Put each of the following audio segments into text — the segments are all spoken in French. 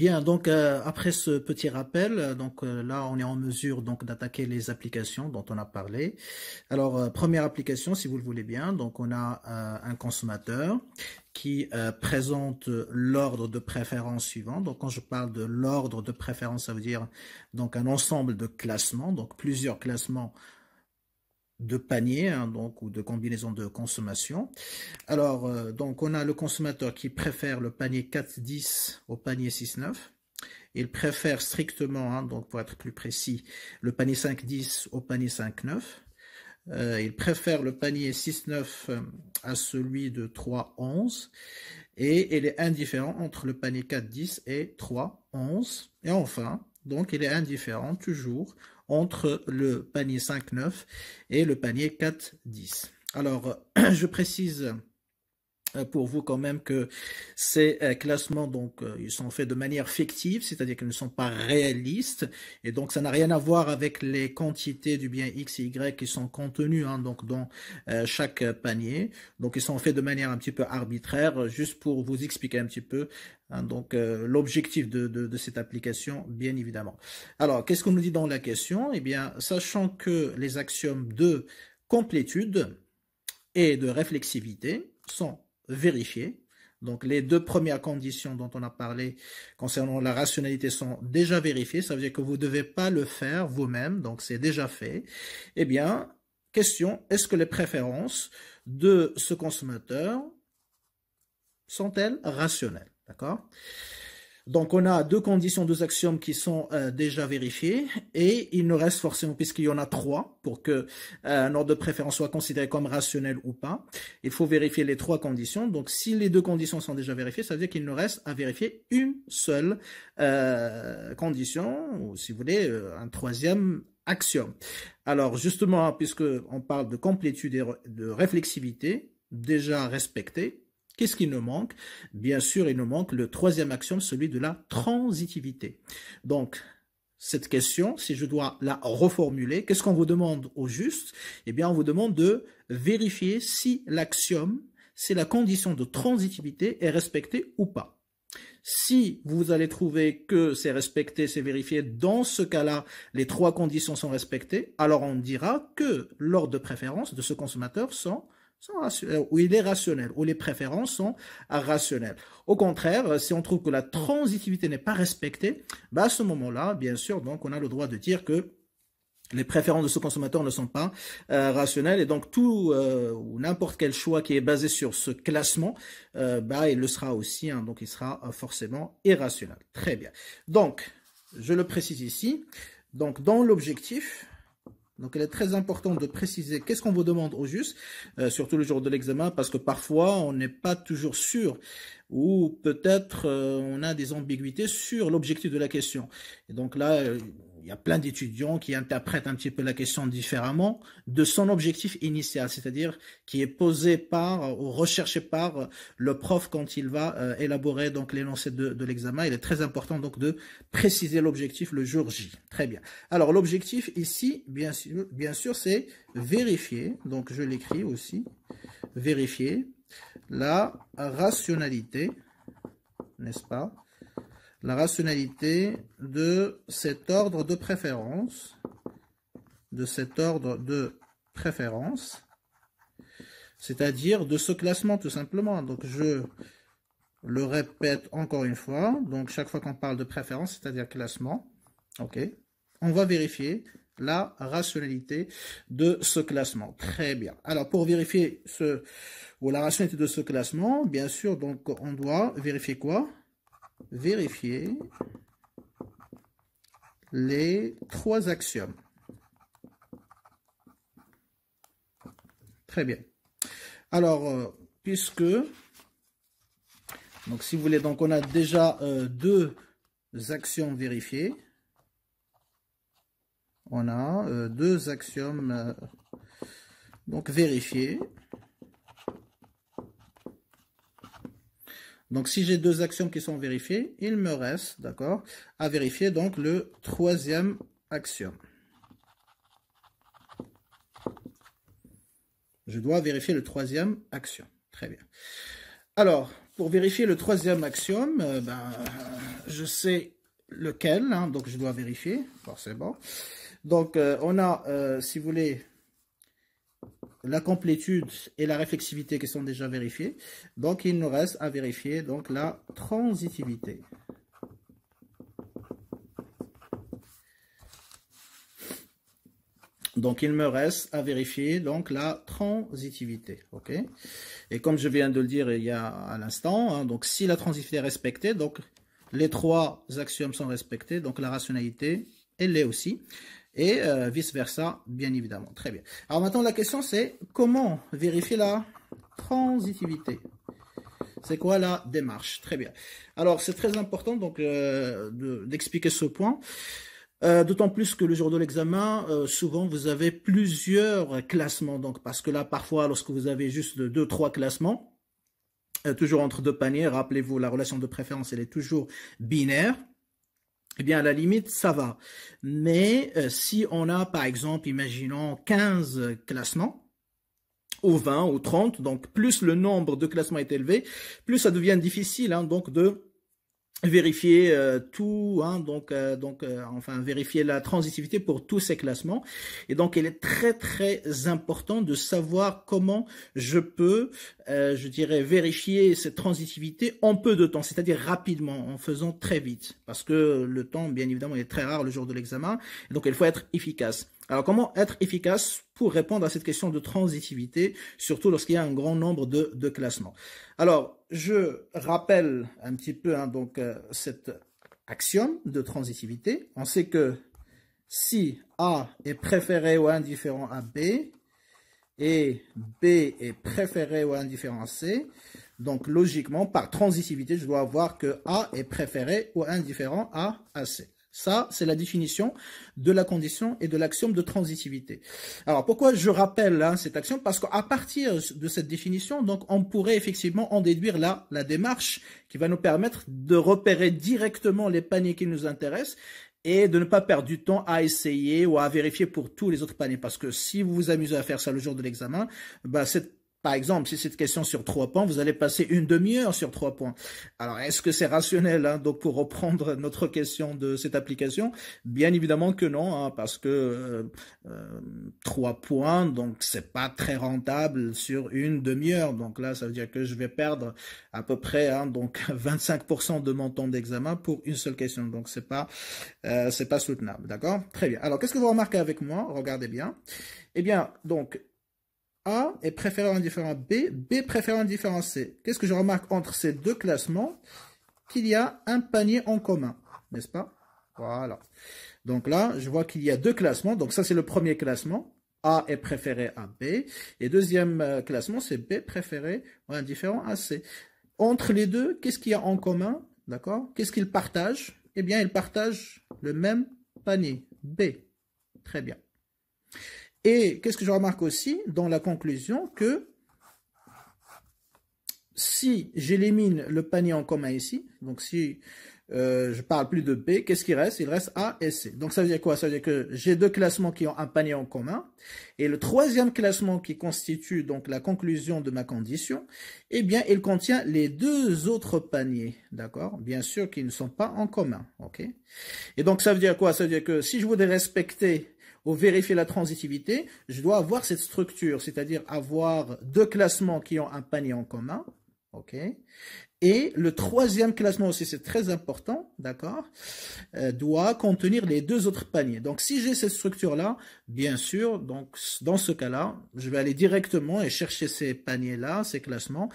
Bien, donc après ce petit rappel, là on est en mesure donc d'attaquer les applications dont on a parlé. Alors première application, si vous le voulez bien, donc on a un consommateur qui présente l'ordre de préférence suivant. Donc quand je parle de l'ordre de préférence, ça veut dire donc un ensemble de classements, donc plusieurs classements de paniers, hein, donc ou de combinaisons de consommation. Alors, donc on a le consommateur qui préfère le panier 4-10 au panier 6-9. Il préfère strictement, hein, donc pour être plus précis, le panier 5-10 au panier 5-9. Il préfère le panier 6-9 à celui de 3-11. Et il est indifférent entre le panier 4-10 et 3-11. Et enfin, donc il est indifférent toujours entre le panier 5-9 et le panier 4-10. Alors, je précise pour vous quand même que ces classements donc ils sont faits de manière fictive, c'est-à-dire qu'ils ne sont pas réalistes, et donc ça n'a rien à voir avec les quantités du bien X et Y qui sont contenues hein, donc dans chaque panier. Donc ils sont faits de manière un petit peu arbitraire, juste pour vous expliquer un petit peu hein, donc l'objectif de cette application, bien évidemment. Alors qu'est-ce qu'on nous dit dans la question? Eh bien, sachant que les axiomes de complétude et de réflexivité sont vérifier. Donc les deux premières conditions dont on a parlé concernant la rationalité sont déjà vérifiées, ça veut dire que vous ne devez pas le faire vous-même, donc c'est déjà fait. Eh bien, question, est-ce que les préférences de ce consommateur sont-elles rationnelles? D'accord? Donc on a deux conditions, deux axiomes qui sont déjà vérifiés et il nous reste forcément, puisqu'il y en a trois, pour que un ordre de préférence soit considéré comme rationnel ou pas, il faut vérifier les trois conditions. Donc si les deux conditions sont déjà vérifiées, ça veut dire qu'il nous reste à vérifier une seule condition, ou si vous voulez, un troisième axiome. Alors justement, puisque on parle de complétude et de réflexivité déjà respectée, qu'est-ce qui nous manque? Bien sûr, il nous manque le troisième axiome, celui de la transitivité. Donc, cette question, si je dois la reformuler, qu'est-ce qu'on vous demande au juste? Eh bien, on vous demande de vérifier si l'axiome, si la condition de transitivité est respectée ou pas. Si vous allez trouver que c'est respecté, c'est vérifié, dans ce cas-là, les trois conditions sont respectées, alors on dira que l'ordre de préférence de ce consommateur où il est rationnel, où les préférences sont rationnelles. Au contraire, si on trouve que la transitivité n'est pas respectée, bah à ce moment-là, bien sûr, donc on a le droit de dire que les préférences de ce consommateur ne sont pas rationnelles, et donc tout ou n'importe quel choix qui est basé sur ce classement, bah il le sera aussi, hein, donc il sera forcément irrationnel. Très bien. Donc, je le précise ici. Donc, dans l'objectif, donc il est très important de préciser qu'est-ce qu'on vous demande au juste, surtout le jour de l'examen, parce que parfois on n'est pas toujours sûr, ou peut-être on a des ambiguïtés sur l'objectif de la question. Et donc là, il y a plein d'étudiants qui interprètent un petit peu la question différemment de son objectif initial, c'est-à-dire qui est posé par ou recherché par le prof quand il va élaborer donc l'énoncé de l'examen. Il est très important donc de préciser l'objectif le jour J. Très bien. Alors l'objectif ici, bien sûr, c'est vérifier, donc je l'écris aussi, vérifier la rationalité, n'est-ce pas? La rationalité de cet ordre de préférence, c'est-à-dire de ce classement tout simplement. Donc je le répète encore une fois, donc chaque fois qu'on parle de préférence, c'est-à-dire classement, ok, on va vérifier la rationalité de ce classement. Très bien. Alors pour vérifier la rationalité de ce classement, bien sûr, donc on doit vérifier quoi? Vérifier les trois axiomes. Très bien. Alors, puisque, donc si vous voulez, donc on a déjà deux axiomes vérifiés. On a deux axiomes donc vérifiés. Donc si j'ai deux axiomes qui sont vérifiés, il me reste, d'accord, à vérifier donc le troisième axiome. Je dois vérifier le troisième axiome. Très bien. Alors, pour vérifier le troisième axiome, je sais lequel, hein, donc je dois vérifier, forcément. Donc, on a, si vous voulez, la complétude et la réflexivité qui sont déjà vérifiées. Donc, il nous reste à vérifier donc la transitivité. Donc, il me reste à vérifier donc la transitivité, ok. Et comme je viens de le dire il y a à l'instant, hein, donc si la transitivité est respectée, donc les trois axiomes sont respectés, donc la rationalité, elle l'est aussi, et vice versa, bien évidemment. Très bien. Alors maintenant, la question c'est comment vérifier la transitivité? C'est quoi la démarche? Très bien. Alors, c'est très important donc d'expliquer ce point. D'autant plus que le jour de l'examen, souvent vous avez plusieurs classements. Donc, parce que là, parfois, lorsque vous avez juste 2-3 classements, toujours entre deux paniers, rappelez-vous, la relation de préférence, elle est toujours binaire. Eh bien, à la limite, ça va. Mais si on a, par exemple, imaginons 15 classements, ou 20 ou 30, donc plus le nombre de classements est élevé, plus ça devient difficile hein, donc de vérifier tout, hein, enfin vérifier la transitivité pour tous ces classements. Et donc il est très très important de savoir comment je peux, je dirais, vérifier cette transitivité en peu de temps, c'est-à-dire rapidement, en faisant très vite, parce que le temps, bien évidemment, est très rare le jour de l'examen, donc il faut être efficace. Alors comment être efficace pour répondre à cette question de transitivité, surtout lorsqu'il y a un grand nombre de classements? Alors, je rappelle un petit peu hein, donc cet axiome de transitivité. On sait que si A est préféré ou indifférent à B et B est préféré ou indifférent à C, donc logiquement, par transitivité, je dois avoir que A est préféré ou indifférent à C. Ça, c'est la définition de la condition et de l'axiome de transitivité. Alors, pourquoi je rappelle hein, cet axiome? Parce qu'à partir de cette définition, donc, on pourrait effectivement en déduire la démarche qui va nous permettre de repérer directement les paniers qui nous intéressent et de ne pas perdre du temps à essayer ou à vérifier pour tous les autres paniers. Parce que si vous vous amusez à faire ça le jour de l'examen, par exemple, si c'est une question sur 3 points, vous allez passer une demi-heure sur 3 points. Alors, est-ce que c'est rationnel hein, donc pour reprendre notre question de cette application? Bien évidemment que non, hein, parce que 3 points, donc c'est pas très rentable sur une demi-heure. Donc là, ça veut dire que je vais perdre à peu près hein, donc 25% de mon temps d'examen pour une seule question. Donc c'est pas soutenable, d'accord? Très bien. Alors, qu'est-ce que vous remarquez avec moi? Regardez bien. Eh bien, donc A est préféré ou indifférent à B, B préféré ou indifférent à C. Qu'est-ce que je remarque entre ces deux classements? Qu'il y a un panier en commun, n'est-ce pas? Voilà. Donc là, je vois qu'il y a deux classements. Donc ça, c'est le premier classement. A est préféré à B. Et deuxième classement, c'est B préféré ou indifférent à C. Entre les deux, qu'est-ce qu'il y a en commun? D'accord? Qu'est-ce qu'ils partagent? Eh bien, ils partagent le même panier, B. Très bien. Et qu'est-ce que je remarque aussi dans la conclusion? Que si j'élimine le panier en commun ici, donc si je parle plus de B, qu'est-ce qui reste? Il reste A et C. Donc ça veut dire quoi? Ça veut dire que j'ai deux classements qui ont un panier en commun. Et le troisième classement qui constitue donc la conclusion de ma condition, eh bien il contient les deux autres paniers, d'accord? Bien sûr qu'ils ne sont pas en commun, ok? Et donc ça veut dire quoi? Ça veut dire que si je voudrais respecter ou vérifier la transitivité, je dois avoir cette structure, c'est-à-dire avoir deux classements qui ont un panier en commun, ok? Et le troisième classement aussi, c'est très important, d'accord, doit contenir les deux autres paniers. Donc, si j'ai cette structure-là, bien sûr, donc dans ce cas-là, je vais aller directement et chercher ces paniers-là, ces classements,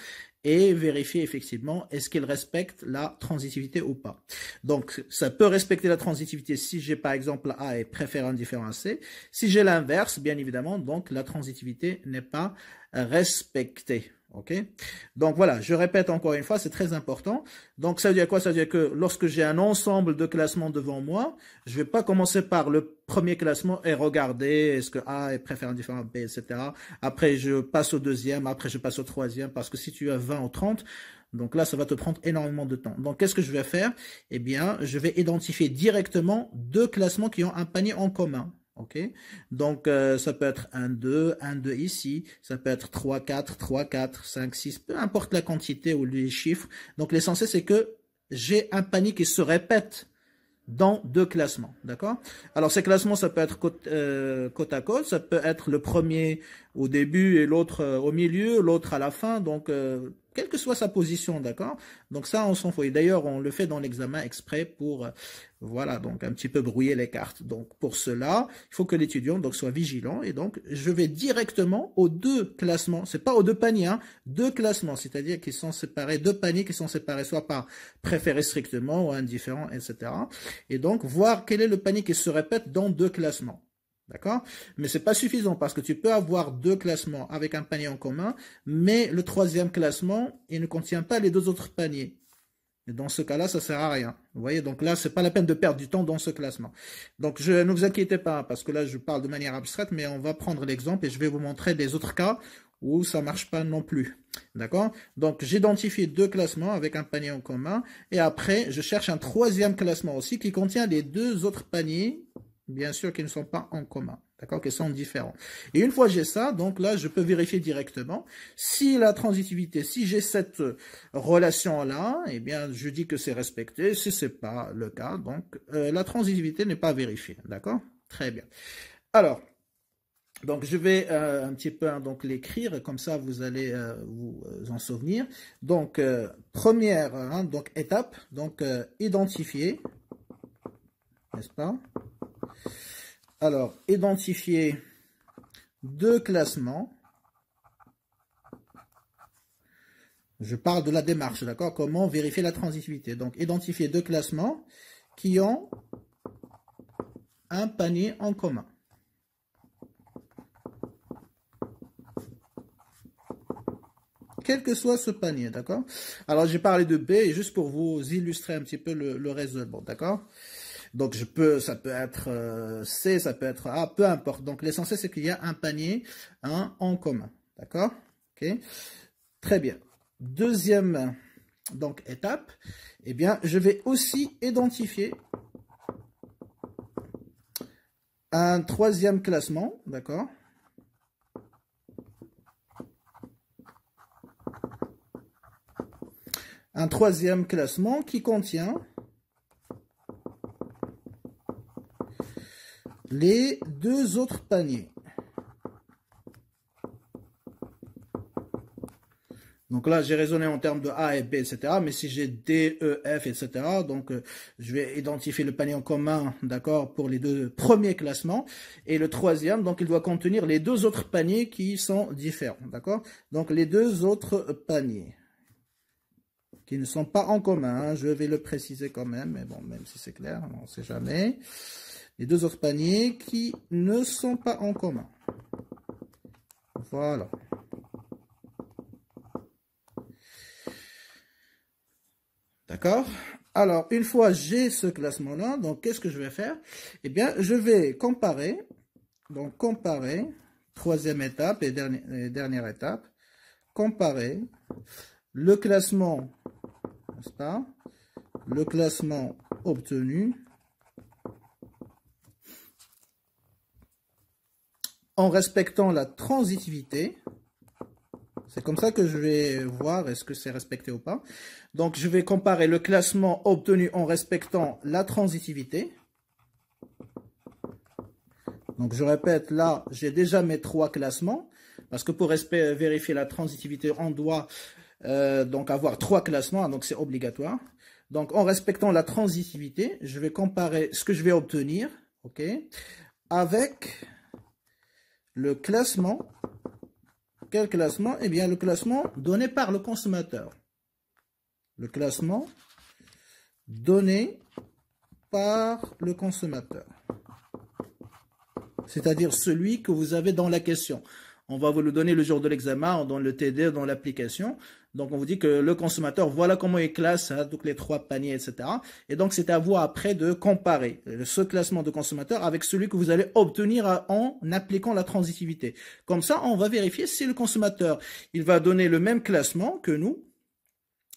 et vérifier effectivement est-ce qu'ils respectent la transitivité ou pas. Donc, ça peut respecter la transitivité si j'ai par exemple A est préféré indifférent à C. Si j'ai l'inverse, bien évidemment, donc la transitivité n'est pas respectée. Ok, donc voilà, je répète encore une fois, c'est très important. Donc ça veut dire quoi? Ça veut dire que lorsque j'ai un ensemble de classements devant moi, je ne vais pas commencer par le premier classement et regarder est-ce que A est préféré indifférent à B, etc. Après je passe au deuxième, après je passe au troisième, parce que si tu as 20 ou 30, donc là ça va te prendre énormément de temps. Donc qu'est-ce que je vais faire? Eh bien, je vais identifier directement deux classements qui ont un panier en commun. Ok, donc ça peut être 1, 2 ici, ça peut être 3, 4, 3, 4, 5, 6, peu importe la quantité ou les chiffres. Donc l'essentiel c'est que j'ai un panier qui se répète dans deux classements, d'accord? Alors ces classements, ça peut être côte à côte, ça peut être le premier au début et l'autre au milieu, l'autre à la fin, donc quelle que soit sa position, d'accord? Donc ça, on s'en fout. Et d'ailleurs, on le fait dans l'examen exprès pour, voilà, donc un petit peu brouiller les cartes. Donc pour cela, il faut que l'étudiant donc soit vigilant et donc je vais directement aux deux classements. C'est pas aux deux paniers, hein, deux classements, c'est-à-dire qu'ils sont séparés, deux paniers qui sont séparés soit par préféré strictement ou indifférent, etc. Et donc voir quel est le panier qui se répète dans deux classements. D'accord? Mais c'est pas suffisant parce que tu peux avoir deux classements avec un panier en commun, mais le troisième classement, il ne contient pas les deux autres paniers. Et dans ce cas-là, ça sert à rien. Vous voyez, donc là, c'est pas la peine de perdre du temps dans ce classement. Donc, ne vous inquiétez pas, parce que là, je parle de manière abstraite, mais on va prendre l'exemple et je vais vous montrer des autres cas où ça marche pas non plus. D'accord? Donc, j'identifie deux classements avec un panier en commun, et après, je cherche un troisième classement aussi qui contient les deux autres paniers, bien sûr, qui ne sont pas en commun, d'accord, qui sont différents. Et une fois j'ai ça, donc là, je peux vérifier directement si la transitivité, si j'ai cette relation-là, eh bien, je dis que c'est respecté. Si c'est pas le cas, donc la transitivité n'est pas vérifiée, d'accord? Très bien. Alors, donc je vais un petit peu donc l'écrire, comme ça vous allez vous en souvenir. Donc, première donc étape, donc identifier, n'est-ce pas? Alors, identifier deux classements. Je parle de la démarche, d'accord? Comment vérifier la transitivité. Donc, identifier deux classements qui ont un panier en commun. Quel que soit ce panier, d'accord? Alors, j'ai parlé de B, et juste pour vous illustrer un petit peu le raisonnement, d'accord? Donc, ça peut être C, ça peut être A, peu importe. Donc, l'essentiel, c'est qu'il y a un panier en commun. D'accord? Ok. Très bien. Deuxième donc, étape, eh bien, je vais aussi identifier un troisième classement. D'accord? Un troisième classement qui contient les deux autres paniers. Donc là, j'ai raisonné en termes de A et B, etc. Mais si j'ai D, E, F, etc., donc je vais identifier le panier en commun, d'accord, pour les deux premiers classements. Et le troisième, donc il doit contenir les deux autres paniers qui sont différents, d'accord? Donc les deux autres paniers qui ne sont pas en commun, hein, je vais le préciser quand même, mais bon, même si c'est clair, on ne sait jamais. Les deux autres paniers qui ne sont pas en commun. Voilà. D'accord? Alors, une fois j'ai ce classement-là, donc qu'est-ce que je vais faire? Eh bien, je vais comparer. Donc, comparer, troisième étape et dernière étape. Comparer le classement, n'est-ce pas? Le classement obtenu en respectant la transitivité. C'est comme ça que je vais voir est-ce que c'est respecté ou pas. Donc, je vais comparer le classement obtenu en respectant la transitivité. Donc, je répète, là, j'ai déjà mes trois classements. Parce que pour vérifier la transitivité, on doit donc avoir trois classements. Donc, c'est obligatoire. Donc, en respectant la transitivité, je vais comparer ce que je vais obtenir, ok, avec le classement. Quel classement? Eh bien, le classement donné par le consommateur. Le classement donné par le consommateur. C'est-à-dire celui que vous avez dans la question. On va vous le donner le jour de l'examen, dans le TD, dans l'application. Donc, on vous dit que le consommateur, voilà comment il classe donc les trois paniers, etc. Et donc, c'est à vous après de comparer ce classement de consommateur avec celui que vous allez obtenir en appliquant la transitivité. Comme ça, on va vérifier si le consommateur, il va donner le même classement que nous.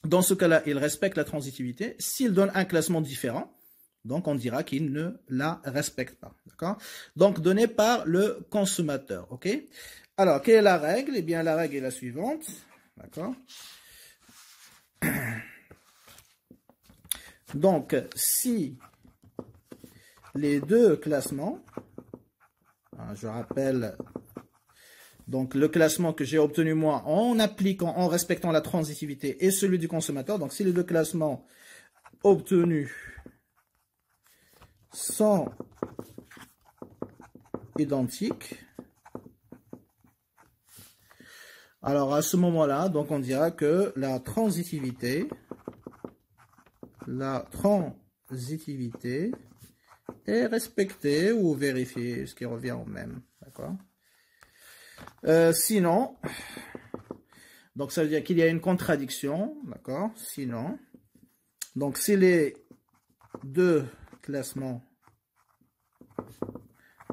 Dans ce cas-là, il respecte la transitivité. S'il donne un classement différent, Donc, on dira qu'il ne la respecte pas. D'accord? Donc, donné par le consommateur. OK? Alors, quelle est la règle? Eh bien, la règle est la suivante. D'accord? Donc, si les deux classements, je rappelle, donc le classement que j'ai obtenu moi en appliquant, en respectant la transitivité et celui du consommateur, donc si les deux classements obtenus sont identiques, alors à ce moment-là, donc on dira que la transitivité est respectée ou vérifiée, ce qui revient au même, d'accord? Sinon, donc ça veut dire qu'il y a une contradiction, d'accord? Sinon, donc si les deux classements,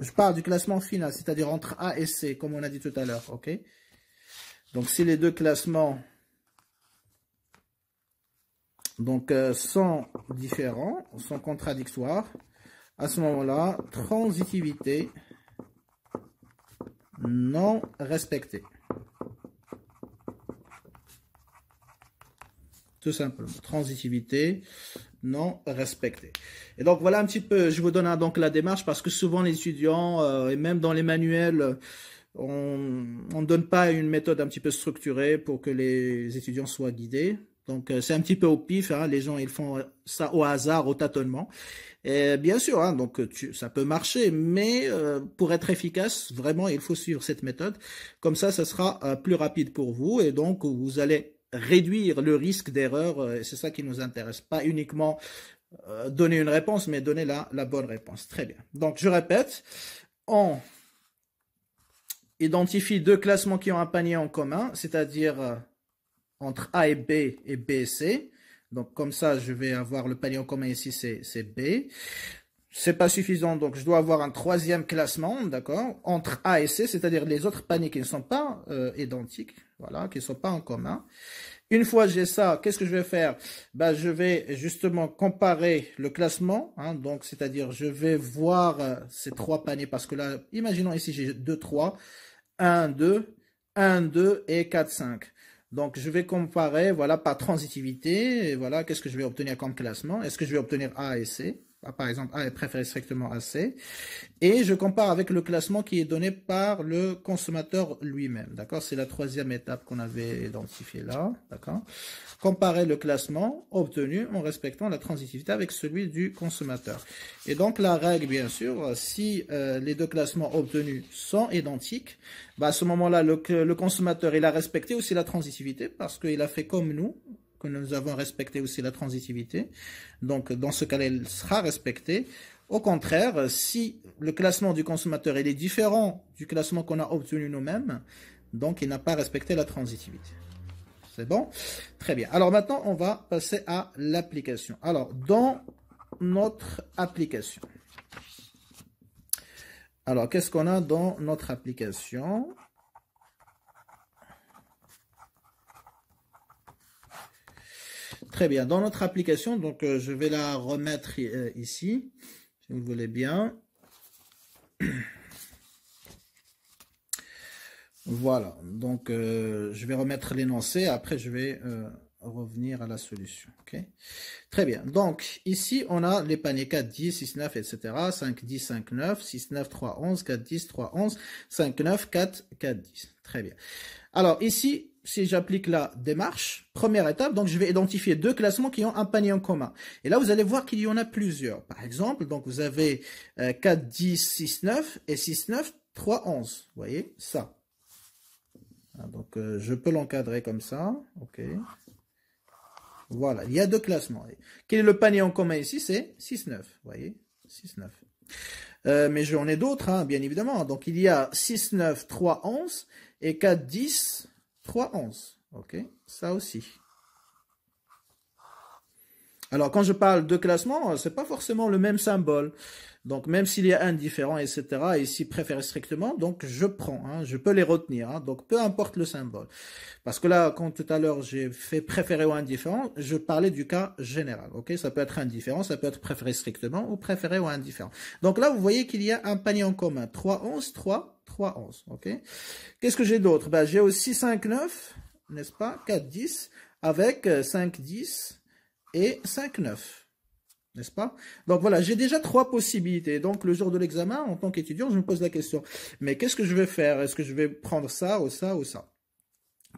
je parle du classement final, c'est-à-dire entre A et C, comme on a dit tout à l'heure, ok? Donc si les deux classements donc, sont différents, sont contradictoires, à ce moment-là, transitivité non respectée. Tout simplement, transitivité non respectée. Et donc, voilà un petit peu, je vous donne donc la démarche parce que souvent les étudiants, et même dans les manuels, on ne donne pas une méthode un petit peu structurée pour que les étudiants soient guidés. Donc, c'est un petit peu au pif, hein, les gens ils font ça au hasard, au tâtonnement. Et bien sûr, hein, donc ça peut marcher, mais pour être efficace, vraiment, il faut suivre cette méthode. Comme ça sera plus rapide pour vous et donc vous allez réduire le risque d'erreur. C'est ça qui nous intéresse, pas uniquement donner une réponse, mais donner la bonne réponse. Très bien. Donc, je répète, on identifie deux classements qui ont un panier en commun, c'est-à-dire entre A et B et B et C. Donc, comme ça, je vais avoir le panier en commun ici, c'est B. C'est pas suffisant, donc je dois avoir un troisième classement, d'accord, entre A et C, c'est-à-dire les autres paniers qui ne sont pas identiques, voilà, qui ne sont pas en commun. Une fois que j'ai ça, qu'est-ce que je vais faire? Ben, je vais justement comparer le classement, hein, donc c'est-à-dire je vais voir ces trois paniers, parce que là, imaginons ici j'ai 2, 3, 1, 2, 1, 2 et 4, 5. Donc, je vais comparer, voilà, par transitivité, et voilà, qu'est-ce que je vais obtenir comme classement? Est-ce que je vais obtenir A et C? Par exemple, A est préféré strictement à C. Et je compare avec le classement qui est donné par le consommateur lui-même, d'accord? C'est la troisième étape qu'on avait identifiée là, d'accord? Comparer le classement obtenu en respectant la transitivité avec celui du consommateur. Et donc, la règle, bien sûr, si les deux classements obtenus sont identiques, bah, à ce moment-là, le consommateur, il a respecté aussi la transitivité parce qu'il a fait comme nous, que nous avons respecté aussi la transitivité. Donc, dans ce cas-là, elle sera respectée. Au contraire, si le classement du consommateur il est différent du classement qu'on a obtenu nous-mêmes, donc il n'a pas respecté la transitivité. C'est bon? Très bien. Alors maintenant, on va passer à l'application. Alors, dans notre application. Alors, qu'est-ce qu'on a dans notre application? Très bien. Dans notre application, donc je vais la remettre ici, si vous voulez bien. Voilà. Donc, je vais remettre l'énoncé. Après, je vais revenir à la solution. Ok. Très bien. Donc, ici, on a les paniers 4, 10, 6, 9, etc. 5, 10, 5, 9, 6, 9, 3, 11, 4, 10, 3, 11, 5, 9, 4, 4, 10. Très bien. Alors, ici, si j'applique la démarche, première étape, donc je vais identifier deux classements qui ont un panier en commun. Et là, vous allez voir qu'il y en a plusieurs. Par exemple, donc vous avez 4, 10, 6, 9 et 6, 9, 3, 11. Vous voyez ça. Donc, je peux l'encadrer comme ça. OK. Voilà, il y a deux classements. Quel est le panier en commun ici? C'est 6, 9. Vous voyez 6, 9. Mais j'en ai d'autres, hein, bien évidemment. Donc, il y a 6, 9, 3, 11 et 4, 10, 3, 11. OK, ça aussi. Alors, quand je parle de classement, ce n'est pas forcément le même symbole. Donc, même s'il y a indifférent, etc., ici, préféré strictement, donc je prends, hein, je peux les retenir. Hein, donc, peu importe le symbole. Parce que là, quand tout à l'heure, j'ai fait préféré ou indifférent, je parlais du cas général. Ok, ça peut être indifférent, ça peut être préféré strictement ou préféré ou indifférent. Donc là, vous voyez qu'il y a un panier en commun. 3, 11, 3, 3, 11. Ok. Qu'est-ce que j'ai d'autre? Ben, j'ai aussi 5, 9, n'est-ce pas? 4, 10, avec 5, 10 et 5, 9. N'est-ce pas? Donc voilà, j'ai déjà 3 possibilités. Donc le jour de l'examen, en tant qu'étudiant, je me pose la question. Mais qu'est-ce que je vais faire? Est-ce que je vais prendre ça ou ça ou ça?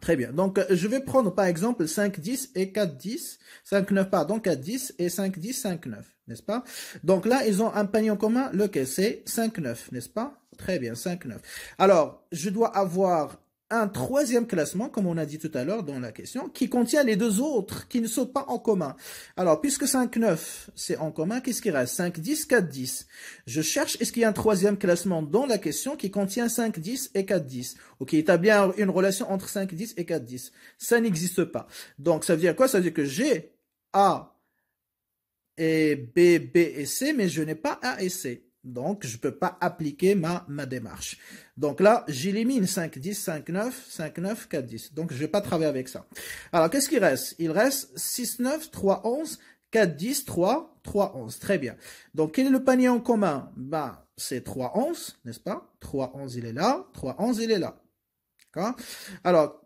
Très bien. Donc je vais prendre par exemple 5, 10 et 4, 10. 5, 9, pardon, 4, 10 et 5, 10, 5, 9. N'est-ce pas? Donc là, ils ont un panier en commun, lequel c'est 5, 9. N'est-ce pas? Très bien, 5, 9. Alors, je dois avoir un troisième classement, comme on a dit tout à l'heure dans la question, qui contient les deux autres qui ne sont pas en commun. Alors, puisque 5, 9, c'est en commun, qu'est-ce qui reste? 5, 10, 4, 10. Je cherche, est-ce qu'il y a un troisième classement dans la question qui contient 5, 10 et 4, 10? Ok, établir une relation entre 5, 10 et 4, 10. Ça n'existe pas. Donc, ça veut dire quoi? Ça veut dire que j'ai A et B, B et C, mais je n'ai pas A et C. Donc, je ne peux pas appliquer ma démarche. Donc là, j'élimine 5, 10, 5, 9, 5, 9, 4, 10. Donc, je ne vais pas travailler avec ça. Alors, qu'est-ce qu'il reste? Il reste 6, 9, 3, 11, 4, 10, 3, 3, 11. Très bien. Donc, quel est le panier en commun? Ben, c'est 3, 11, n'est-ce pas? 3, 11, il est là. 3, 11, il est là. D'accord? Alors,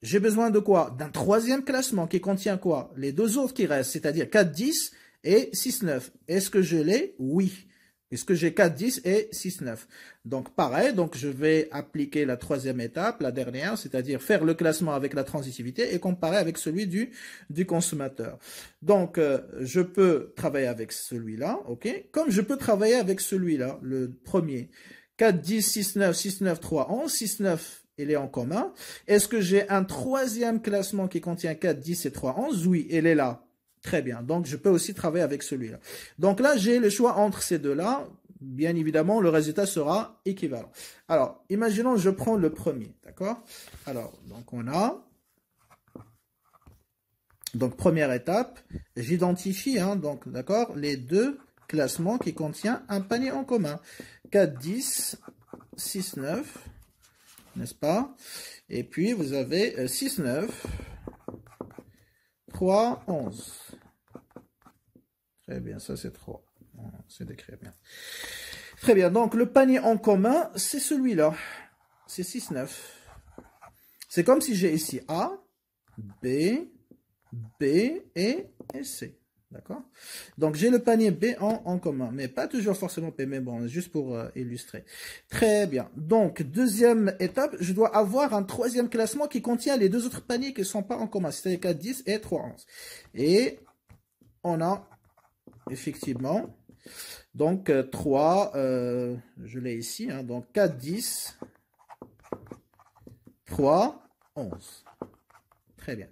j'ai besoin de quoi? D'un troisième classement qui contient quoi? Les deux autres qui restent, c'est-à-dire 4, 10 et 6, 9. Est-ce que je l'ai? Oui. Est-ce que j'ai 4, 10 et 6, 9? Donc, pareil, donc je vais appliquer la troisième étape, la dernière, c'est-à-dire faire le classement avec la transitivité et comparer avec celui du consommateur. Donc, je peux travailler avec celui-là, ok? Comme je peux travailler avec celui-là, le premier. 4, 10, 6, 9, 6, 9, 3, 11, 6, 9, il est en commun. Est-ce que j'ai un troisième classement qui contient 4, 10 et 3, 11? Oui, il est là. Très bien, donc je peux aussi travailler avec celui-là. Donc là, j'ai le choix entre ces deux-là. Bien évidemment, le résultat sera équivalent. Alors, imaginons je prends le premier, d'accord? Alors, donc on a... Donc, première étape, j'identifie, hein, donc, d'accord, les deux classements qui contiennent un panier en commun. 4, 10, 6, 9, n'est-ce pas? Et puis, vous avez 6, 9, 3, 11. Très bien, ça c'est 3. C'est décrit bien. Très bien, donc le panier en commun, c'est celui-là. C'est 6, 9. C'est comme si j'ai ici A, B, B et C. D'accord? Donc j'ai le panier B en commun, mais pas toujours forcément P, mais bon, juste pour illustrer. Très bien. Donc, deuxième étape, je dois avoir un troisième classement qui contient les deux autres paniers qui ne sont pas en commun, c'est-à-dire 4, 10 et 3, 11. Et on a effectivement, donc 3, je l'ai ici, hein, donc 4, 10, 3, 11. Très bien.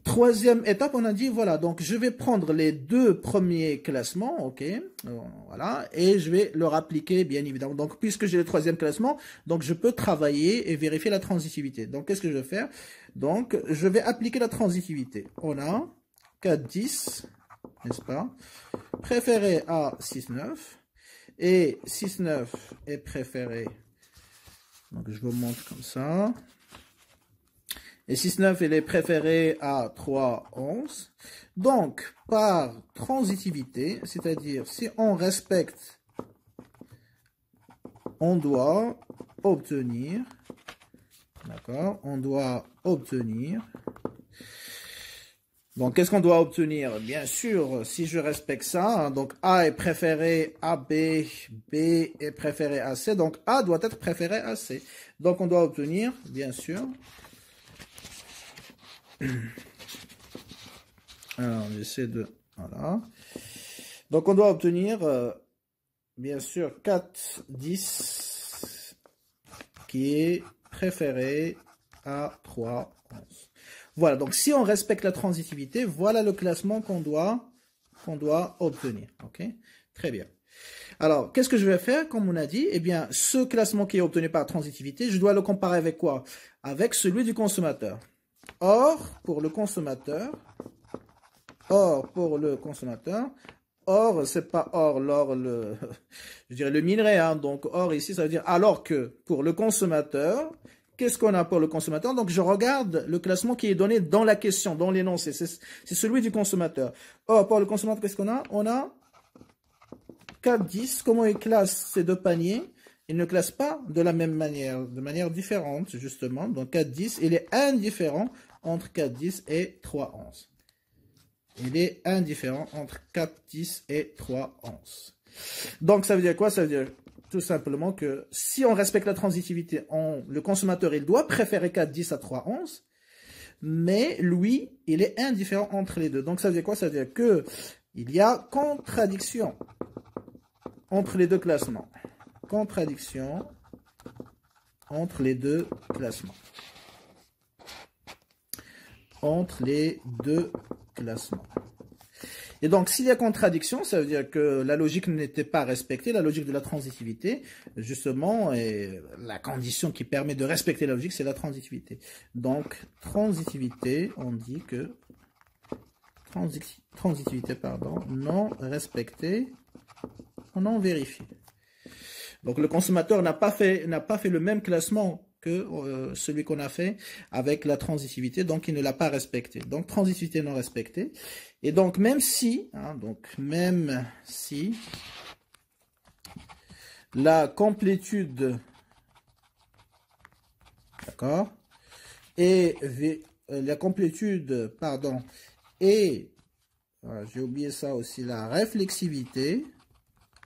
Troisième étape, on a dit, voilà, donc je vais prendre les deux premiers classements, ok, voilà, et je vais leur appliquer, bien évidemment. Donc, puisque j'ai le troisième classement, donc je peux travailler et vérifier la transitivité. Donc, qu'est-ce que je vais faire? Donc, je vais appliquer la transitivité. On a 4, 10, n'est-ce pas? Préféré à 6, 9, et 6, 9 est préféré, donc je vous montre comme ça. Et 6, 9, il est préféré à 3, 11. Donc, par transitivité, c'est-à-dire si on respecte, on doit obtenir, d'accord, on doit obtenir. Donc, qu'est-ce qu'on doit obtenir? Bien sûr, si je respecte ça, hein, donc A est préféré à B, B est préféré à C, donc A doit être préféré à C. Donc, on doit obtenir, bien sûr, alors, j'essaie de... Voilà. Donc, on doit obtenir, bien sûr, 4, 10, qui est préféré à 3, 11. Voilà, donc si on respecte la transitivité, voilà le classement qu'on doit obtenir. Ok, très bien. Alors, qu'est-ce que je vais faire? Comme on a dit, eh bien, ce classement qui est obtenu par transitivité, je dois le comparer avec quoi? Avec celui du consommateur. Or, pour le consommateur, or, c'est pas or, l'or, je dirais le minerai, hein. Donc, or ici, ça veut dire alors que pour le consommateur, qu'est-ce qu'on a pour le consommateur? Donc, je regarde le classement qui est donné dans la question, dans l'énoncé. C'est celui du consommateur. Or, pour le consommateur, qu'est-ce qu'on a? On a 4, 10. Comment il classe ces deux paniers? Il ne classe pas de la même manière, de manière différente, justement. Donc, 4, 10, il est indifférent entre 4, 10 et 3, 11. Il est indifférent entre 4, 10 et 3, 11. Donc, ça veut dire quoi? Ça veut dire tout simplement que si on respecte la transitivité, le consommateur, il doit préférer 4, 10 à 3, 11. Mais lui, il est indifférent entre les deux. Donc, ça veut dire quoi? Ça veut dire que il y a contradiction entre les deux classements. Contradiction entre les deux classements. Entre les deux classements. Et donc, s'il y a contradiction, ça veut dire que la logique n'était pas respectée, la logique de la transitivité, justement, et la condition qui permet de respecter la logique, c'est la transitivité. Donc, transitivité, on dit que, transitivité, pardon, non respectée, non vérifiée. Donc, le consommateur n'a pas fait le même classement que celui qu'on a fait avec la transitivité, donc il ne l'a pas respecté. Donc, transitivité non respectée. Et donc, même si la complétude, d'accord, et la complétude, pardon, et, j'ai oublié ça aussi, la réflexivité,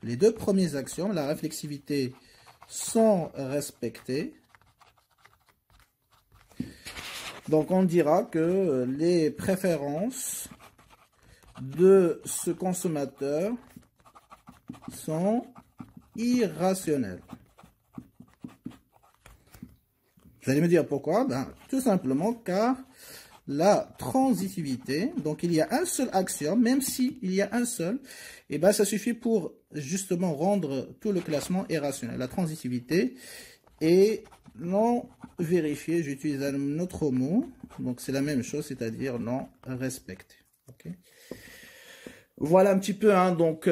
les deux premiers axiomes, la réflexivité, sont respectés. Donc, on dira que les préférences de ce consommateur sont irrationnelles. Vous allez me dire pourquoi? Ben, tout simplement car la transitivité, donc il y a un seul axiome, même s'il y a un seul, et ben ça suffit pour justement rendre tout le classement irrationnel. La transitivité est non vérifiée, j'utilise un autre mot, donc c'est la même chose, c'est-à-dire non respectée. Okay. Voilà un petit peu donc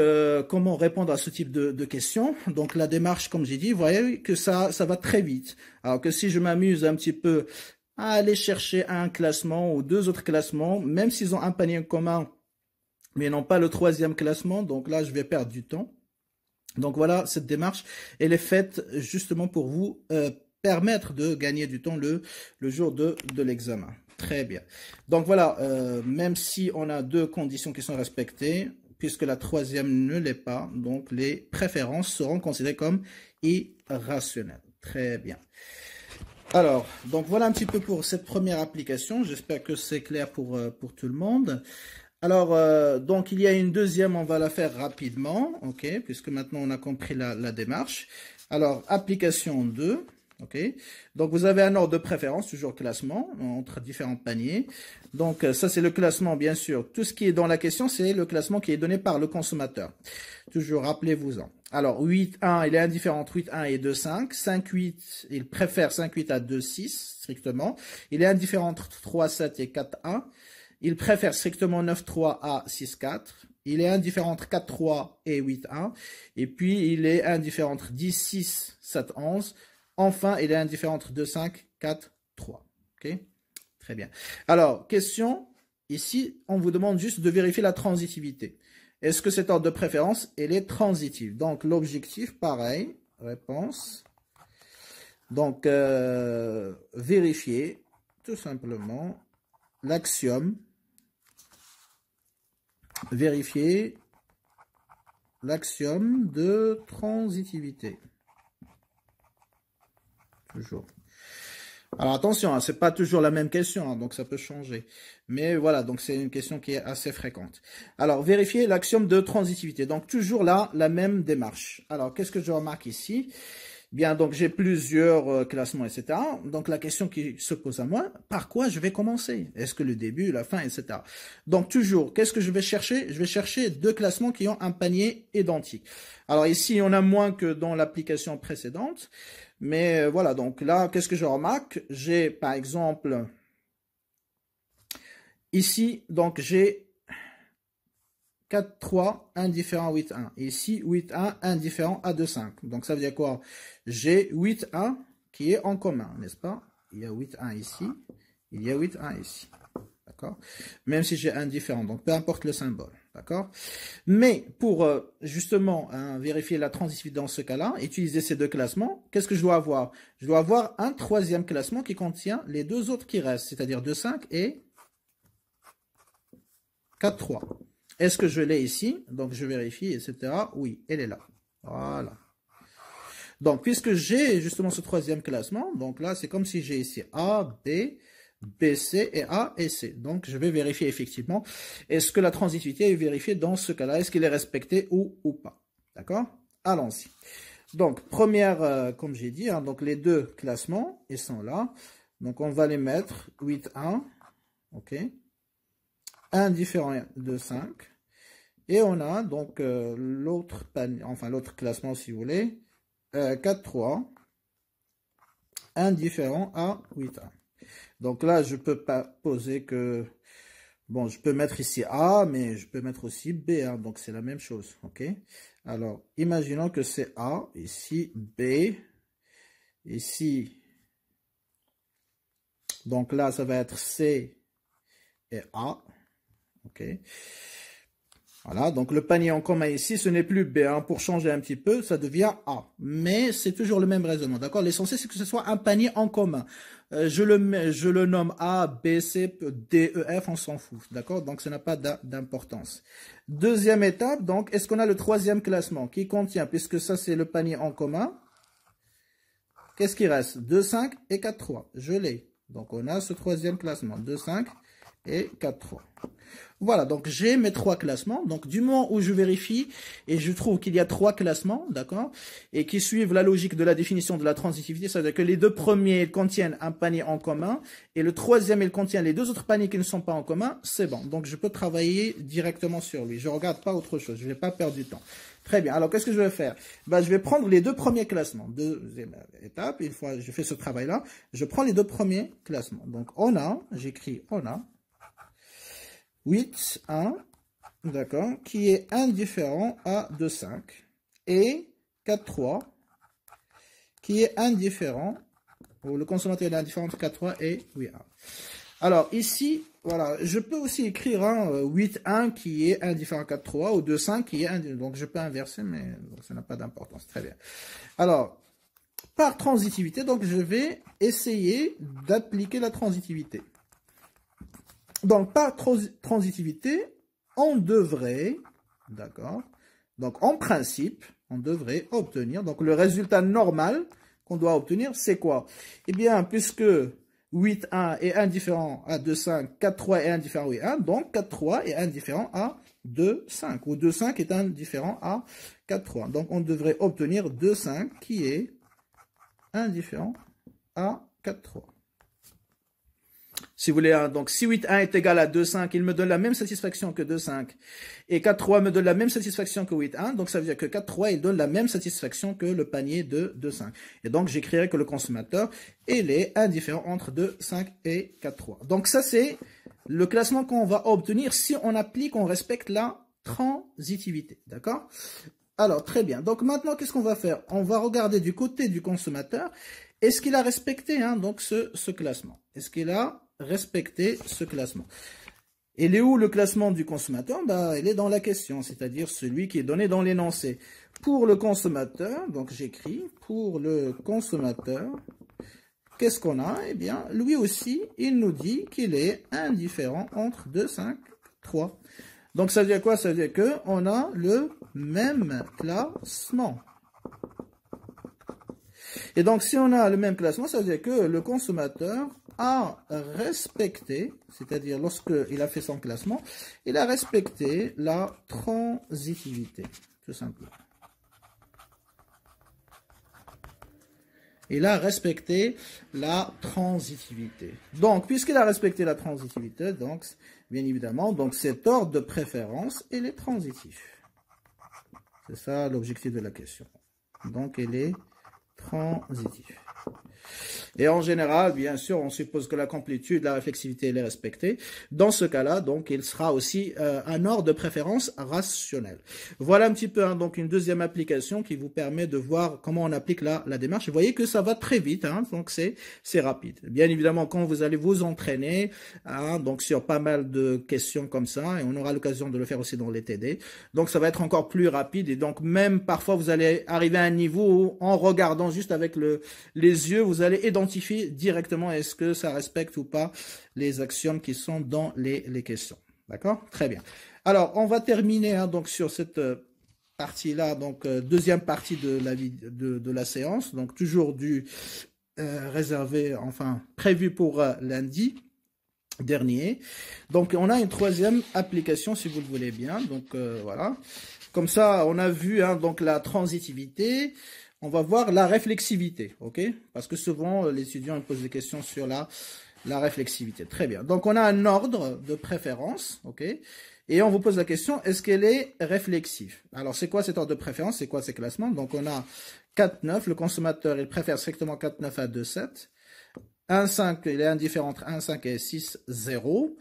comment répondre à ce type de questions. Donc la démarche, comme j'ai dit, vous voyez que ça va très vite. Alors que si je m'amuse un petit peu à aller chercher un classement ou deux autres classements, même s'ils ont un panier commun, mais non pas le troisième classement, donc là je vais perdre du temps. Donc voilà, cette démarche, elle est faite justement pour vous permettre de gagner du temps le jour de l'examen. Très bien. Donc voilà, même si on a deux conditions qui sont respectées, puisque la troisième ne l'est pas, donc les préférences seront considérées comme irrationnelles. Très bien. Alors, donc voilà un petit peu pour cette première application. J'espère que c'est clair pour tout le monde. Alors, donc il y a une deuxième, on va la faire rapidement, ok, puisque maintenant on a compris la démarche. Alors, application 2. Ok, donc vous avez un ordre de préférence, toujours classement, entre différents paniers. Donc ça c'est le classement, bien sûr. Tout ce qui est dans la question, c'est le classement qui est donné par le consommateur. Toujours, rappelez-vous-en. Alors 8.1, il est indifférent entre 8.1 et 2.5. 5.8, il préfère 5.8 à 2.6, strictement. Il est indifférent entre 3.7 et 4.1. Il préfère strictement 9.3 à 6.4. Il est indifférent entre 4.3 et 8.1. Et puis il est indifférent entre 10.6, 7.11. Enfin, il est indifférent entre 2, 5, 4, 3. Ok, très bien. Alors, question, ici, on vous demande juste de vérifier la transitivité. Est-ce que cet ordre de préférence, elle est transitive? Donc, l'objectif, pareil, réponse. Donc, vérifier, tout simplement, l'axiome. Vérifier l'axiome de transitivité. Toujours. Alors attention, hein, c'est pas toujours la même question, hein, donc ça peut changer. Mais voilà, donc c'est une question qui est assez fréquente. Alors, vérifier l'axiome de transitivité. Donc toujours là, la même démarche. Alors, qu'est-ce que je remarque ici? Bien, donc j'ai plusieurs classements, etc. Donc la question qui se pose à moi, par quoi je vais commencer? Est-ce que le début, la fin, etc. Donc toujours, qu'est-ce que je vais chercher? Je vais chercher deux classements qui ont un panier identique. Alors ici, on a moins que dans l'application précédente. Mais voilà, donc là, qu'est-ce que je remarque? J'ai, par exemple, ici, donc j'ai 4, 3, indifférent à 8, 1. Et ici, 8, 1, indifférent à 2, 5. Donc, ça veut dire quoi? J'ai 8, 1 qui est en commun, n'est-ce pas? Il y a 8, 1 ici. Il y a 8, 1 ici. D'accord? Même si j'ai indifférent. Donc, peu importe le symbole. D'accord? Mais pour justement vérifier la transitivité dans ce cas-là, utiliser ces deux classements, qu'est-ce que je dois avoir? Je dois avoir un troisième classement qui contient les deux autres qui restent, c'est-à-dire 2, 5 et 4, 3. Est-ce que je l'ai ici? Donc, je vérifie, etc. Oui, elle est là. Voilà. Donc, puisque j'ai justement ce troisième classement, donc là, c'est comme si j'ai ici A, B, B, C et A et C. Donc, je vais vérifier effectivement, est-ce que la transitivité est vérifiée dans ce cas-là? Est-ce qu'il est respecté ou pas? D'accord? Allons-y. Donc, première, comme j'ai dit, hein, donc les deux classements, ils sont là. Donc, on va les mettre 8, 1, ok? Indifférent de 5. Et on a donc l'autre classement, si vous voulez, 4, 3, indifférent à 8, 1. Donc là, je peux pas poser que... Bon, je peux mettre ici A, mais je peux mettre aussi B, hein, donc c'est la même chose, ok? Alors, imaginons que c'est A, ici B, ici, donc là, ça va être C et A, ok? Voilà, donc le panier en commun ici, ce n'est plus B, hein, pour changer un petit peu, ça devient A. Mais c'est toujours le même raisonnement, d'accord? L'essentiel, c'est que ce soit un panier en commun. Je le nomme A, B, C, D, E, F, on s'en fout, d'accord? Donc, ça n'a pas d'importance. Deuxième étape, donc, est-ce qu'on a le troisième classement qui contient, puisque ça, c'est le panier en commun, qu'est-ce qui reste? 2, 5 et 4, 3. Je l'ai. Donc, on a ce troisième classement, 2, 5 et 4, 3. Voilà, donc j'ai mes trois classements. Donc du moment où je vérifie et je trouve qu'il y a trois classements, d'accord, et qui suivent la logique de la définition de la transitivité, c'est-à-dire que les deux premiers contiennent un panier en commun et le troisième, il contient les deux autres paniers qui ne sont pas en commun, c'est bon. Donc je peux travailler directement sur lui. Je ne regarde pas autre chose, je ne vais pas perdre du temps. Très bien, alors qu'est-ce que je vais faire? Ben, je vais prendre les deux premiers classements. Deuxième étape, une fois que je fais ce travail-là, je prends les deux premiers classements. Donc on a, j'écris on a 8, 1, d'accord, qui est indifférent à 2, 5, et 4, 3, qui est indifférent, ou le consommateur est indifférent entre 4, 3 et 8, 1. Alors ici, voilà, je peux aussi écrire un 8, 1 qui est indifférent à 4, 3, ou 2, 5 qui est indifférent, donc je peux inverser, mais donc, ça n'a pas d'importance, très bien. Alors, par transitivité, donc je vais essayer d'appliquer la transitivité. Donc, par transitivité, on devrait, d'accord, donc en principe, on devrait obtenir, donc le résultat normal qu'on doit obtenir, c'est quoi? Eh bien, puisque 8, 1 est indifférent à 2, 5, 4, 3 est indifférent à 8, 1, donc 4, 3 est indifférent à 2, 5, ou 2, 5 est indifférent à 4, 3. Donc, on devrait obtenir 2, 5 qui est indifférent à 4, 3. Si vous voulez, donc si 8,1 est égal à 2,5, il me donne la même satisfaction que 2,5. Et 4,3 me donne la même satisfaction que 8,1. Donc ça veut dire que 4,3, il donne la même satisfaction que le panier de 2,5. Et donc j'écrirai que le consommateur, il est indifférent entre 2,5 et 4,3. Donc ça c'est le classement qu'on va obtenir si on applique, on respecte la transitivité. D'accord? Alors très bien. Donc maintenant, qu'est-ce qu'on va faire? On va regarder du côté du consommateur. Est-ce qu'il a respecté donc ce classement? Est-ce qu'il a respecté ce classement? Il est où le classement du consommateur? Il est dans la question, c'est-à-dire celui qui est donné dans l'énoncé. Pour le consommateur, donc j'écris, pour le consommateur, qu'est-ce qu'on a? Eh bien, lui aussi, il nous dit qu'il est indifférent entre 2, 5, 3. Donc ça veut dire quoi? Ça veut dire qu'on a le même classement. Et donc, si on a le même classement, ça veut dire que le consommateur a respecté, c'est-à-dire lorsqu'il a fait son classement, il a respecté la transitivité, tout simplement. Il a respecté la transitivité. Donc, puisqu'il a respecté la transitivité, donc, bien évidemment, donc cet ordre de préférence, il est transitif. C'est ça l'objectif de la question. Donc, il est transitif. Et en général, bien sûr, on suppose que la complétude, la réflexivité, elle est respectée. Dans ce cas-là, donc, il sera aussi un ordre de préférence rationnel. Voilà un petit peu donc une deuxième application qui vous permet de voir comment on applique la démarche. Vous voyez que ça va très vite, hein, donc c'est rapide. Bien évidemment, quand vous allez vous entraîner, hein, donc sur pas mal de questions comme ça, et on aura l'occasion de le faire aussi dans les TD, donc ça va être encore plus rapide. Et donc même parfois, vous allez arriver à un niveau où, en regardant juste avec les yeux, vous allez identifier directement est-ce que ça respecte ou pas les axiomes qui sont dans les questions. D'accord? Très bien. Alors, on va terminer hein, donc sur cette partie-là, donc deuxième partie de la séance, donc toujours du réservé, enfin prévu pour lundi dernier. Donc, on a une troisième application, si vous le voulez bien. Donc, voilà. Comme ça, on a vu hein, donc la transitivité. On va voir la réflexivité, ok? Parce que souvent, les étudiants posent des questions sur la réflexivité. Très bien. Donc, on a un ordre de préférence, ok? Et on vous pose la question, est-ce qu'elle est réflexive? Alors, c'est quoi cet ordre de préférence? C'est quoi ces classements? Donc, on a 4, 9. Le consommateur, il préfère strictement 4, 9 à 2, 7. 1, 5, il est indifférent entre 1, 5 et 6, 0.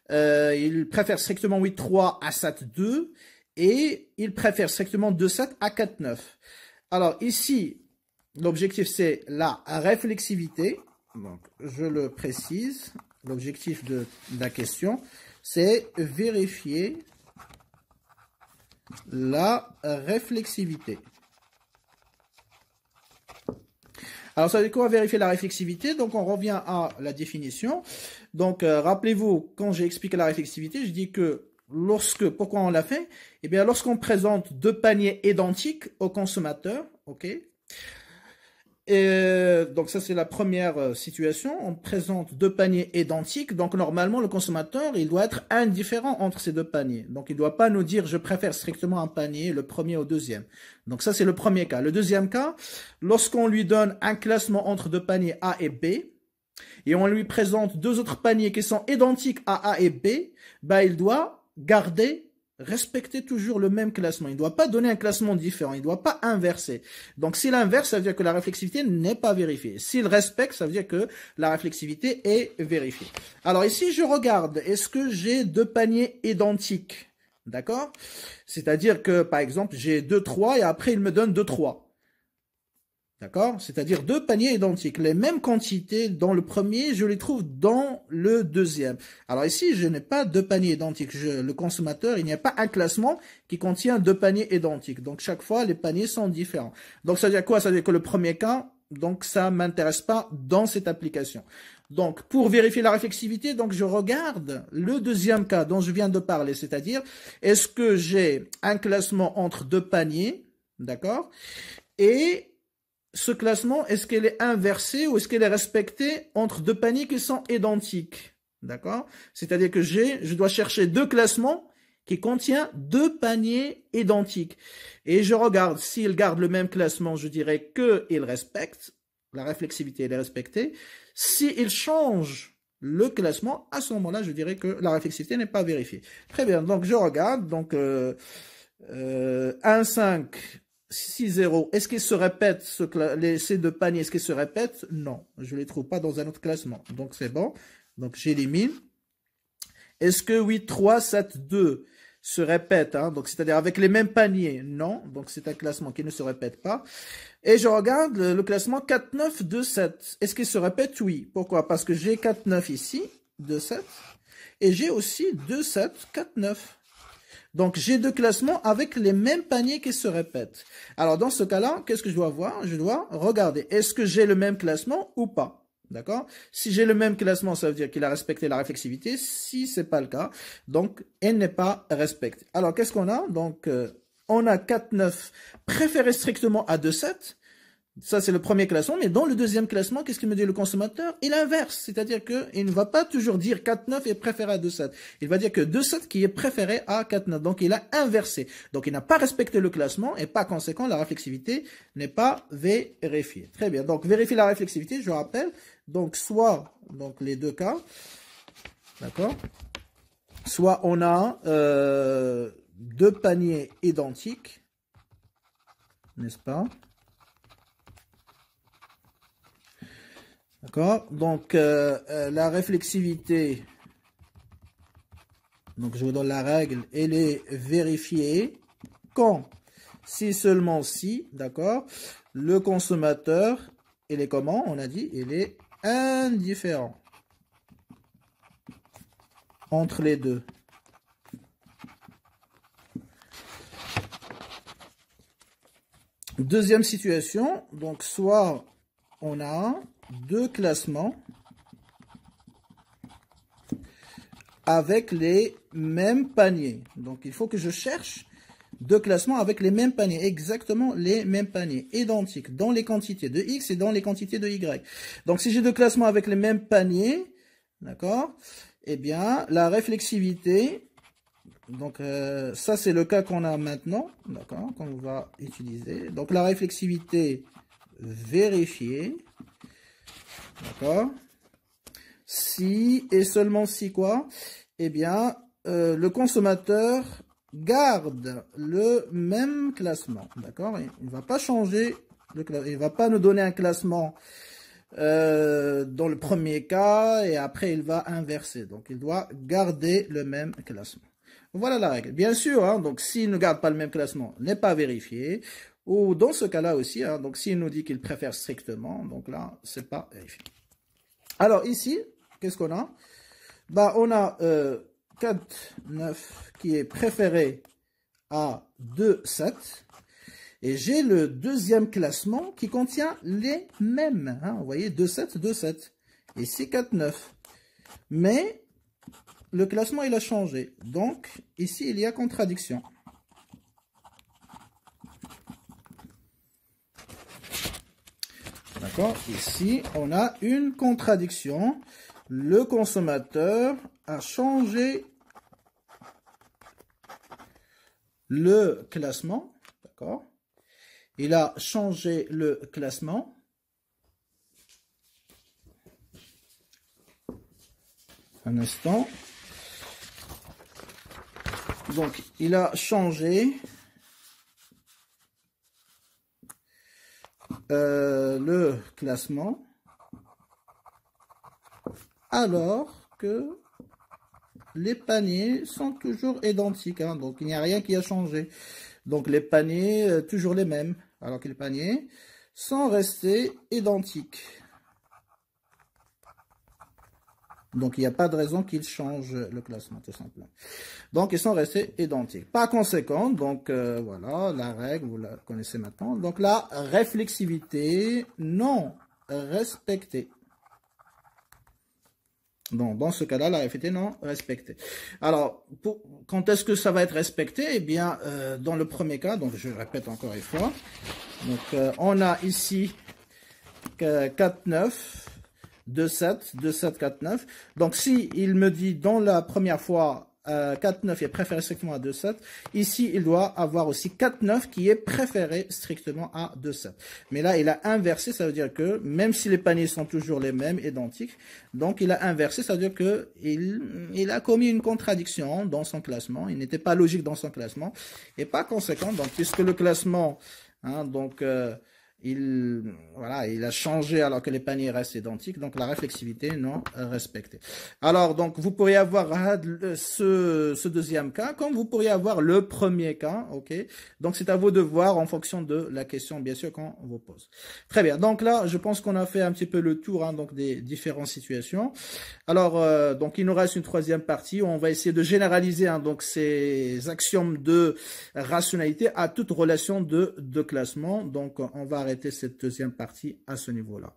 Il préfère strictement 8, 3 à 7, 2. Et il préfère strictement 2, 7 à 4, 9. Alors ici, l'objectif c'est la réflexivité. Donc je le précise, l'objectif de la question, c'est vérifier la réflexivité. Alors ça veut dire quoi vérifier la réflexivité? Donc on revient à la définition. Donc rappelez-vous, quand j'ai expliqué la réflexivité, je dis que pourquoi on l'a fait? Eh bien, lorsqu'on présente deux paniers identiques au consommateur, ok? Et donc ça c'est la première situation, on présente deux paniers identiques, donc normalement le consommateur il doit être indifférent entre ces deux paniers, donc il ne doit pas nous dire je préfère strictement un panier, le premier au deuxième. Donc ça c'est le premier cas. Le deuxième cas, lorsqu'on lui donne un classement entre deux paniers A et B, et on lui présente deux autres paniers qui sont identiques à A et B, bah il doit respecter toujours le même classement. Il ne doit pas donner un classement différent. Il ne doit pas inverser. Donc, s'il inverse, ça veut dire que la réflexivité n'est pas vérifiée. S'il respecte, ça veut dire que la réflexivité est vérifiée. Alors, ici, je regarde. Est-ce que j'ai deux paniers identiques? D'accord? C'est-à-dire que, par exemple, j'ai 2, 3 et après, il me donne 2, 3. D'accord? C'est-à-dire deux paniers identiques. Les mêmes quantités dans le premier, je les trouve dans le deuxième. Alors ici, je n'ai pas deux paniers identiques. Le consommateur, il n'y a pas un classement qui contient deux paniers identiques. Donc chaque fois, les paniers sont différents. Donc ça veut dire quoi? Ça veut dire que le premier cas, donc ça m'intéresse pas dans cette application. Donc pour vérifier la réflexivité, donc je regarde le deuxième cas dont je viens de parler. C'est-à-dire, est-ce que j'ai un classement entre deux paniers? D'accord? Et ce classement, est-ce qu'elle est inversée ou est-ce qu'elle est respectée entre deux paniers qui sont identiques? D'accord? C'est-à-dire que je dois chercher deux classements qui contiennent deux paniers identiques. Et je regarde, s'ils gardent le même classement, je dirais qu'ils respectent, la réflexivité elle est respectée. S'ils changent le classement, à ce moment-là, je dirais que la réflexivité n'est pas vérifiée. Très bien, donc je regarde, donc 1, 5... 6, 0, est-ce qu'ils se répètent, ces deux paniers, est-ce qu'ils se répètent? Non, je ne les trouve pas dans un autre classement. Donc c'est bon, donc j'élimine. Est-ce que 8, 3, 7, 2 se répètent, hein? Donc c'est-à-dire avec les mêmes paniers? Non, donc c'est un classement qui ne se répète pas. Et je regarde le classement 4, 9, 2, 7. Est-ce qu'il se répète? Oui. Pourquoi? Parce que j'ai 4, 9 ici, 2, 7, et j'ai aussi 2, 7, 4, 9. Donc, j'ai deux classements avec les mêmes paniers qui se répètent. Alors, dans ce cas-là, qu'est-ce que je dois voir? Je dois regarder, est-ce que j'ai le même classement ou pas? D'accord? Si j'ai le même classement, ça veut dire qu'il a respecté la réflexivité. Si ce n'est pas le cas, donc, elle n'est pas respectée. Alors, qu'est-ce qu'on a? Donc, on a 4, 9 préféré strictement à 2, 7. Ça, c'est le premier classement. Mais dans le deuxième classement, qu'est-ce qu'il me dit le consommateur? Il inverse. C'est-à-dire qu'il ne va pas toujours dire 4,9 est préféré à 2,7. Il va dire que 2,7 qui est préféré à 4,9. Donc, il a inversé. Donc, il n'a pas respecté le classement et par conséquent, la réflexivité n'est pas vérifiée. Très bien. Donc, vérifier la réflexivité, je rappelle. Donc, soit, donc les deux cas. D'accord? Soit on a deux paniers identiques. N'est-ce pas? D'accord? Donc, la réflexivité, donc je vous donne la règle, elle est vérifiée quand, si seulement si, d'accord, le consommateur, il est comment? On a dit, il est indifférent entre les deux. Deuxième situation, donc soit on a deux classements avec les mêmes paniers. Donc il faut que je cherche deux classements avec les mêmes paniers, exactement les mêmes paniers, identiques, dans les quantités de X et dans les quantités de Y. Donc si j'ai deux classements avec les mêmes paniers, d'accord, eh bien la réflexivité, donc ça c'est le cas qu'on a maintenant, d'accord, qu'on va utiliser. Donc la réflexivité vérifiée, d'accord, si et seulement si quoi, eh bien le consommateur garde le même classement, d'accord, il ne va pas changer, il ne va pas nous donner un classement dans le premier cas et après il va inverser, donc il doit garder le même classement. Voilà la règle. Bien sûr, hein, donc s'il ne garde pas le même classement, n'est pas vérifié. Ou dans ce cas-là aussi, hein, donc s'il nous dit qu'il préfère strictement, donc là, c'est pas vérifié. Alors ici, qu'est-ce qu'on a? Bah, on a 4, 9 qui est préféré à 2, 7. Et j'ai le deuxième classement qui contient les mêmes. Hein, vous voyez, 2, 7, 2, 7. Ici, 4, 9. Mais le classement, il a changé. Donc, ici, il y a contradiction. D'accord? Ici, on a une contradiction. Le consommateur a changé le classement. D'accord? Il a changé le classement. Un instant. Donc, il a changé le classement alors que les paniers sont toujours identiques. Hein, donc, il n'y a rien qui a changé. Donc, les paniers, toujours les mêmes. Alors que les paniers sont restés identiques. Donc, il n'y a pas de raison qu'ils changent le classement, tout simplement. Donc, ils sont restés identiques. Par conséquent, donc, voilà, la règle, vous la connaissez maintenant. Donc, la réflexivité non respectée. Donc, dans ce cas-là, la réflexivité non respectée. Alors, quand est-ce que ça va être respecté? Eh bien, dans le premier cas, donc je répète encore une fois. Donc, on a ici 4, 9. 2, 7, 2, 7, 4, 9. Donc, si il me dit dans la première fois 4, 9 est préféré strictement à 2, 7, ici, il doit avoir aussi 4, 9 qui est préféré strictement à 2, 7. Mais là, il a inversé, ça veut dire que même si les paniers sont toujours les mêmes, identiques, donc il a inversé, ça veut dire que il a commis une contradiction dans son classement. Il n'était pas logique dans son classement. Et par conséquent, donc, puisque le classement, hein, donc, voilà, il a changé alors que les paniers restent identiques, donc la réflexivité non respectée. Alors, donc, vous pourriez avoir ce deuxième cas, comme vous pourriez avoir le premier cas, ok? Donc, c'est à vous de voir en fonction de la question, bien sûr, qu'on vous pose. Très bien, donc là, je pense qu'on a fait un petit peu le tour, hein, donc des différentes situations. Alors, donc, il nous reste une troisième partie où on va essayer de généraliser, hein, donc, ces axiomes de rationalité à toute relation de classement. Donc, on va arrêter cette deuxième partie à ce niveau-là.